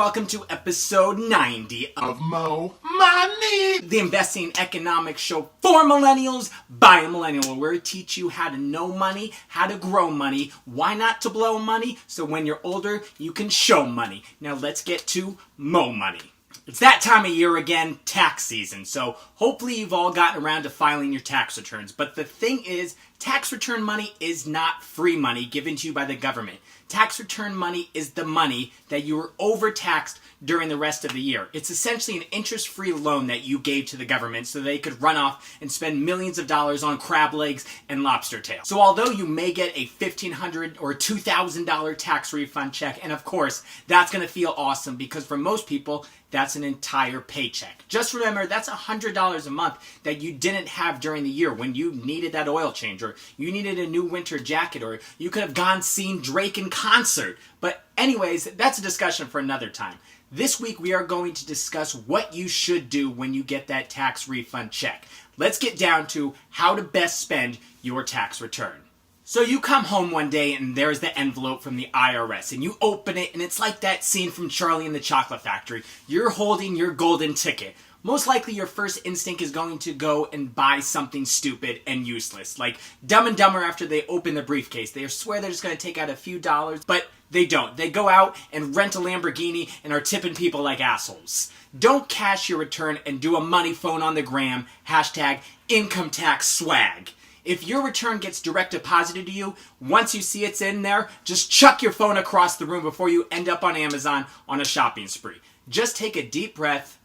welcome to episode 90 of Mo Money, the investing economics show for millennials by a millennial, where we teach you how to know money, how to grow money, why not to blow money, so when you're older, you can show money. Now let's get to Mo Money. It's that time of year again, tax season, so hopefully you've all gotten around to filing your tax returns. But the thing is, tax return money is not free money given to you by the government. Tax return money is the money that you were overtaxed during the rest of the year. It's essentially an interest-free loan that you gave to the government so they could run off and spend millions of dollars on crab legs and lobster tails. So although you may get a $1,500 or $2,000 tax refund check, and of course, that's going to feel awesome because for most people, that's an entire paycheck. Just remember, that's $100 a month that you didn't have during the year when you needed that oil change, or you needed a new winter jacket, or you could have gone seen Drake in concert. But anyways, that's a discussion for another time. This week we are going to discuss what you should do when you get that tax refund check. Let's get down to how to best spend your tax return. So you come home one day and there's the envelope from the IRS and you open it and it's like that scene from Charlie and the Chocolate Factory. You're holding your golden ticket. Most likely your first instinct is going to go and buy something stupid and useless. Like Dumb and Dumber after they open the briefcase. They swear they're just going to take out a few dollars, but they don't. They go out and rent a Lamborghini and are tipping people like assholes. Don't cash your return and do a money phone on the gram. Hashtag income tax swag. If your return gets direct deposited to you, once you see it's in there, just chuck your phone across the room before you end up on Amazon on a shopping spree. Just take a deep breath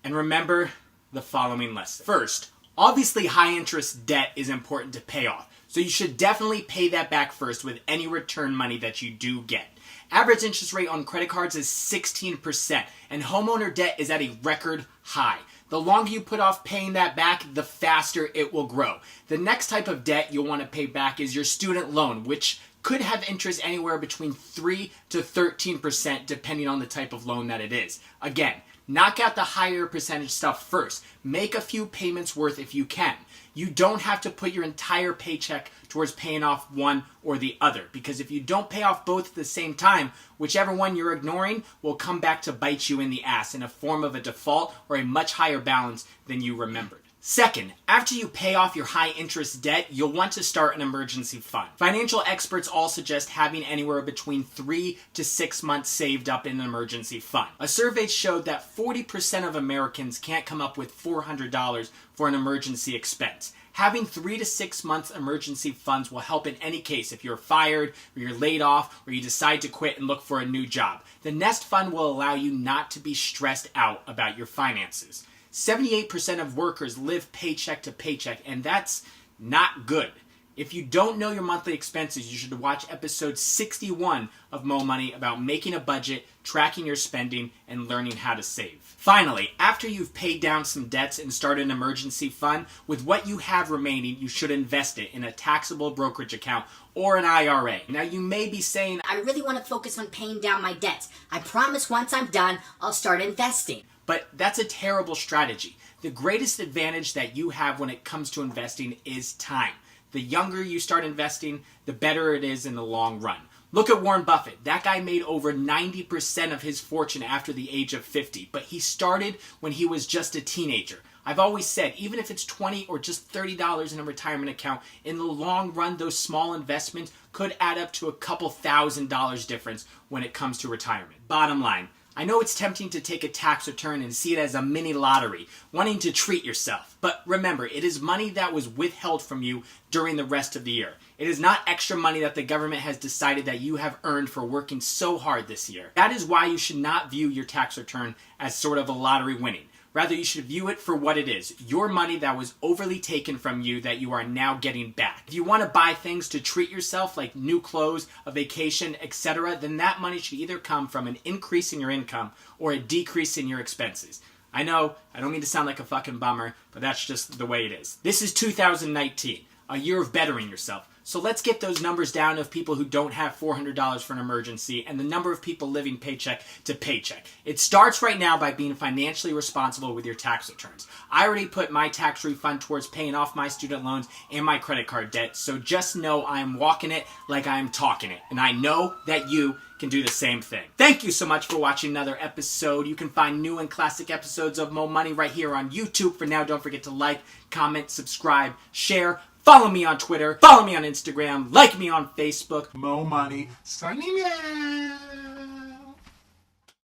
and remember the following lesson. First, obviously high interest debt is important to pay off, so you should definitely pay that back first with any return money that you do get. Average interest rate on credit cards is 16%, and homeowner debt is at a record high. The longer you put off paying that back, the faster it will grow. The next type of debt you'll want to pay back is your student loan, which could have interest anywhere between 3 to 13% depending on the type of loan that it is. Again, knock out the higher percentage stuff first. Make a few payments worth if you can. You don't have to put your entire paycheck towards paying off one or the other, because if you don't pay off both at the same time, whichever one you're ignoring will come back to bite you in the ass in a form of a default or a much higher balance than you remembered. Second, after you pay off your high interest debt, you'll want to start an emergency fund. Financial experts all suggest having anywhere between 3 to 6 months saved up in an emergency fund. A survey showed that 40% of Americans can't come up with $400 for an emergency expense. Having 3 to 6 months emergency funds will help in any case if you're fired, or you're laid off, or you decide to quit and look for a new job. The Nest Fund will allow you not to be stressed out about your finances. 78% of workers live paycheck to paycheck, and that's not good. If you don't know your monthly expenses, you should watch episode 61 of Mo Money about making a budget, tracking your spending, and learning how to save. Finally, after you've paid down some debts and started an emergency fund, with what you have remaining, you should invest it in a taxable brokerage account or an IRA. Now you may be saying, I really want to focus on paying down my debts. I promise once I'm done, I'll start investing. But that's a terrible strategy. The greatest advantage that you have when it comes to investing is time. The younger you start investing, the better it is in the long run. Look at Warren Buffett. That guy made over 90% of his fortune after the age of 50, but he started when he was just a teenager. I've always said, even if it's $20 or just $30 in a retirement account, in the long run, those small investments could add up to a couple $1,000s difference when it comes to retirement. Bottom line, I know it's tempting to take a tax return and see it as a mini lottery, wanting to treat yourself. But remember, it is money that was withheld from you during the rest of the year. It is not extra money that the government has decided that you have earned for working so hard this year. That is why you should not view your tax return as sort of a lottery winning. Rather, you should view it for what it is, your money that was overly taken from you that you are now getting back. If you want to buy things to treat yourself, like new clothes, a vacation, etc., then that money should either come from an increase in your income or a decrease in your expenses. I know, I don't mean to sound like a fucking bummer, but that's just the way it is. This is 2019, a year of bettering yourself. So let's get those numbers down of people who don't have $400 for an emergency and the number of people living paycheck to paycheck. It starts right now by being financially responsible with your tax returns. I already put my tax refund towards paying off my student loans and my credit card debt, so just know I'm walking it like I'm talking it. And I know that you can do the same thing. Thank you so much for watching another episode. You can find new and classic episodes of Mo Money right here on YouTube. For now, don't forget to like, comment, subscribe, share, follow me on Twitter, follow me on Instagram, like me on Facebook. Mo Money, signing in.